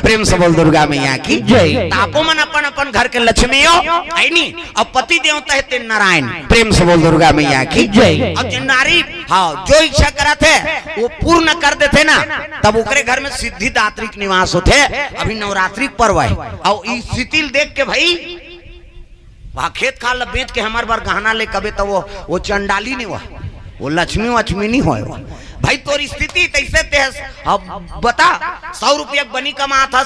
प्रेम से बोल दुर्गा मैया की जय। तापो मन अपन अपन घर के लक्ष्मी हो है नी और पति देवता है ते नारायण। प्रेम से बोल दुर्गा मैया की जय। और जो नारी हाँ जो इच्छा करा थे वो पूर्ण कर देते ना तब उकरे घर में सिद्धिदात्री निवास होते। अभी नवरात्रि पर्व है और इस स्थिति देख के भाई वहाँ खेत खाल बेच के हमारे बार गहना ले कबे तो वो चंडाली नहीं हुआ वो लक्ष्मी वक्ष्मी नहीं हो भाई। तोर स्थिति तैसे ते अब बता 100 रुपया बनी कमा था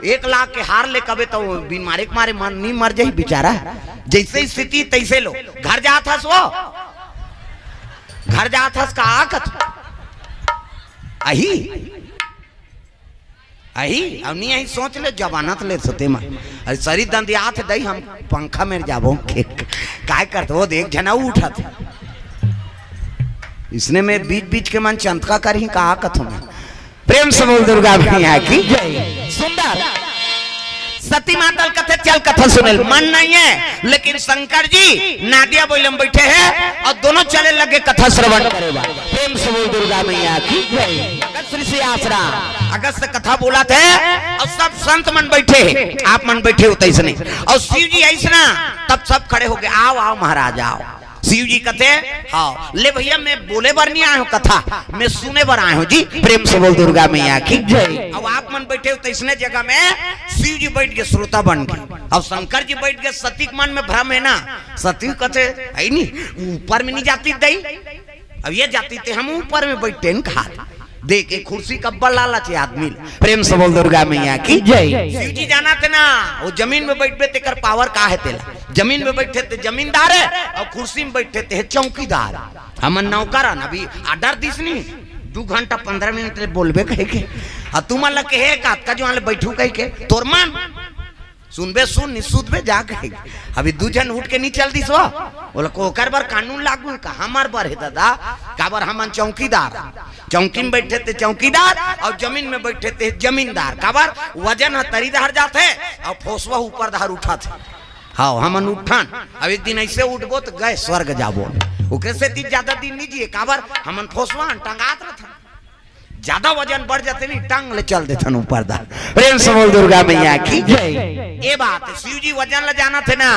1 लाख के हार ले कबे तो बीमारी के मारे मन नहीं मर जाई बेचारा। जैसे स्थिति तैसे लो घर जात हस वो घर जात हस का आकत अही अही अब नहीं यही सोच ले जवानत ले सते में अरे सरी दंदियात दई हम पंखा में जाबो काय करते वो देख जना उठत इसने में बीच बीच के मन चंतका कर ही कहा कथम। प्रेम से बोल दुर्गा मैया की जय। सुंदर सती मातल कथे चल कथा सुनेल मन नहीं है लेकिन शंकर जी नादिया बोलम बैठे हैं और दोनों चले लगे कथा श्रवण करेगा। प्रेम से बोल दुर्गा मैया की जय। श्री से आसरा अगस्त कथा बोला थे और सब संत मन बैठे हैं आप मन बैठे होते इसने और शिव जी ऐसा तब सब खड़े हो गए आओ आओ महाराज आओ। शिव जी कहते हाँ ले भैया मैं बोले बार नहीं आया हूँ कथा मैं सुने बार आया हूँ जी। प्रेम से बोल दुर्गा मैया की जय। अब आप मन बैठे हो तो इसने जगह में शिव जी बैठ गए श्रोता बन गए और शंकर जी बैठ गए। सती के मन में भ्रम है ना सती कहते है नहीं ऊपर में नहीं जाती दई अब ये जाती थे हम ऊपर में बैठते कहा देख एक कुर्सी का बड़ा लाचे आदमी। प्रेम से बोल दुर्गा मैया की जय। शिव जी जाना थे ना वो जमीन में बैठे थे कर पावर का है तेला जमीन में बैठे थे जमींदार है और कुर्सी में बैठे थे चौकीदार हम नौकर अभी आर्डर दिस नहीं 2 घंटा 15 मिनट बोलबे कहे के तुम लग के है का जो बैठू कह के तोर मन सुनबे सुन निसुदबे जा कहे अभी 2 जन उठ के नहीं चल दिस बोला कोकर बार कानून लागू का हमार बार है दादा का बार हम चौकीदार चौकी में बैठे थे चौकीदार और जमीन में बैठे थे जमींदार का बार वजन तरीदार जाते और फोसवा ऊपर धार उठा थे हाँ हमन उठान अब एक दिन ऐसे उठबो तो गए स्वर्ग जाबो ओकरे से ज्यादा दिन नहीं जिए काबर हमन फोसवा टंगात रहता ज्यादा वजन बढ़ जाते नहीं टांग ले चल देते ऊपर दा। प्रेम से बोल दुर्गा मैया की जय। ये बात शिव जी वजन ले जाना थे ना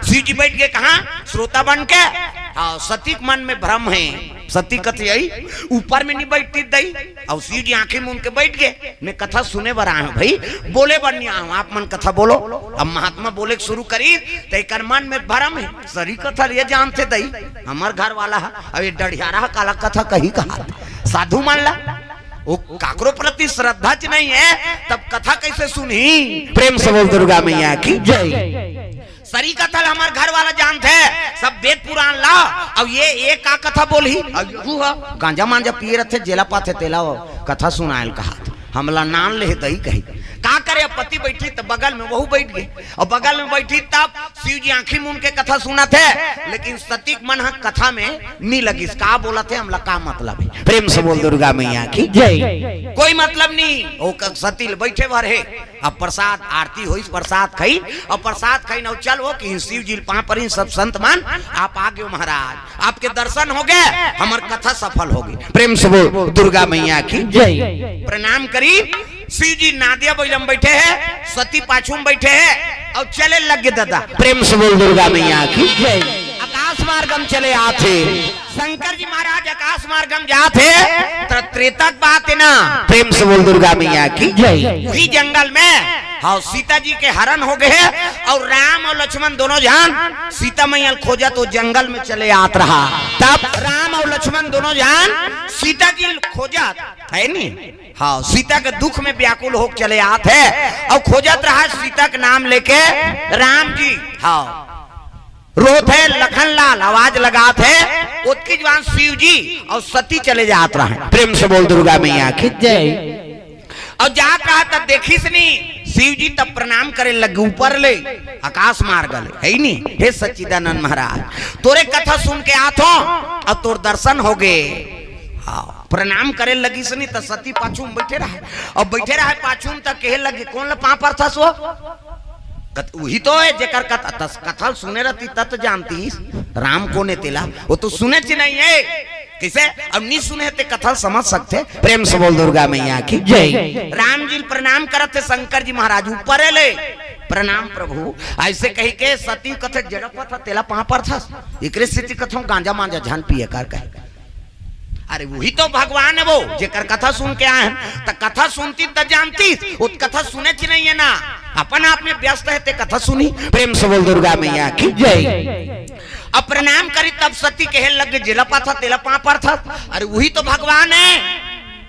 शिव जी बैठ गए कहा श्रोता बन के हाँ सती मन में भ्रम है सती कथी आई ऊपर में नहीं बैठती दई और शिव जी आंखें मूंद के बैठ गए मैं कथा सुने बर आया हूँ भाई बोले बर नहीं आया हूँ आप मन कथा बोलो। अब महात्मा बोले शुरू करी तो मन में भ्रम है सरी कथा ये जानते दई हमार घर वाला है अब ये डढ़ियारा काला कथा कही कहा साधु मान ला वो काकरो प्रति श्रद्धा च नहीं है तब कथा कैसे सुनी। प्रेम से बोल दुर्गा मैया की जय। सरी कथा हमारे घर वाला जानते हैं सब वेद पुराण ला अब ये एक का कथा बोली गांजा मांजा पिए रहे जेला पाथे तेला कथा सुनायल कहा हमला नान ले दही कही का करे पति बैठी तो बगल में वहू बैठ गई और बगल में बैठी तब शिव जी आंखी मूंद के कथा सुना थे लेकिन सतीक मन कथा में नहीं लगी का बोला थे हमला का मतलब है। प्रेम से बोल दुर्गा मैया की जय। कोई मतलब नहीं वो सती बैठे भर है अब प्रसाद आरती हुई प्रसाद खाई और प्रसाद खाई ना चल वो कि शिव जी वहां पर ही सब संत मान आप आ गए महाराज आपके दर्शन हो गए हमार कथा सफल होगी। प्रेम से बोल दुर्गा मैया की जय। प्रणाम करी शिव जी नादिया बोलम बैठे हैं सती पाछूम बैठे हैं और चले लग गए दादा। प्रेम से बोल दुर्गा मैया की जय। आकाश मार्गम चले आते शंकर जी महाराज आकाश मार्गम जाते त्रेता बात है ना। प्रेम से बोल दुर्गा मैया की जय। वही जंगल में हाँ सीता जी के हरण हो गए और राम और लक्ष्मण दोनों जान सीता मैया खोजा तो जंगल में चले आत रहा तब राम और लक्ष्मण दोनों जान सीता जी खोजा है नी हाँ सीता के दुख में व्याकुल हो चले आते और खोजत रहा सीता के नाम लेके राम जी हाँ रोत है लखन लाल आवाज लगाते है उसकी जवान शिव जी और सती चले जात रहे। प्रेम से बोल दुर्गा मैया की जय। और जा कहा तब देखी नहीं शिव जी तब प्रणाम करे लगे ऊपर ले आकाश मार्ग ले है नी हे सच्चिदानंद महाराज तोरे कथा सुन के आतो और तोर दर्शन हो गए प्रणाम करे लगी सनी तो सती पाछूम बैठे रहे और बैठे रहे पाछूम तक कहे लगे कौन पा पर था सो वही तो है जेकर कथा सुने रहती तत जानती राम को ने तेला वो तो सुने च नहीं है किसे अब नहीं सुने थे कथा समझ सकते। प्रेम से बोल दुर्गा मैया की जय। राम जी प्रणाम करते शंकर जी महाराज ऊपर ले प्रणाम प्रभु ऐसे कही के सती कथे जड़प था तेला पहा पर था एकरे स्थिति कथों गांजा मांजा झान पिए कर कहे अरे वही तो भगवान है वो जेकर कथा सुन के आए तो कथा सुनती तो जानती उस कथा सुने च नहीं है ना अपन आप में व्यस्त है ते कथा सुनी। प्रेम से बोल दुर्गा मैया की जय। अब प्रणाम करी तब सती कहे लग जिलपा था तेलपा पर था अरे वही तो भगवान है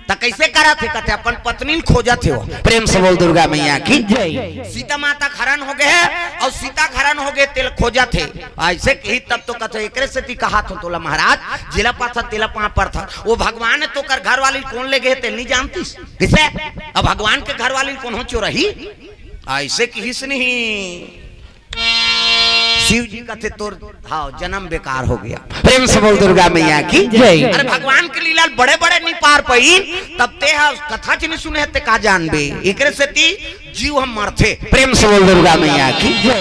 तो कैसे करा थे कहते अपन पत्नी खोजा थे वो। प्रेम से बोल दुर्गा मैया की जय। सीता माता खरन हो गए और सीता खरन हो गए तेल खोजा थे ऐसे कही तब तो कहते एकरे से ती कहा था तोला महाराज जिलपा था तेलपा पर था वो भगवान है तो कर घर वाली कौन ले गए तेल नहीं जानती किसे अब भगवान के घर वाली कौन हो चो रही ऐसे किस नहीं शिव जी का थे तोर हाँ जन्म बेकार हो गया। प्रेम से बोल दुर्गा मैया की जय। अरे भगवान के लीला बड़े बड़े नहीं पार पई तब ते कथा च नहीं सुने ते का जानबे एकरे से ती जीव हम मरथे। प्रेम से बोल दुर्गा मैया की जय।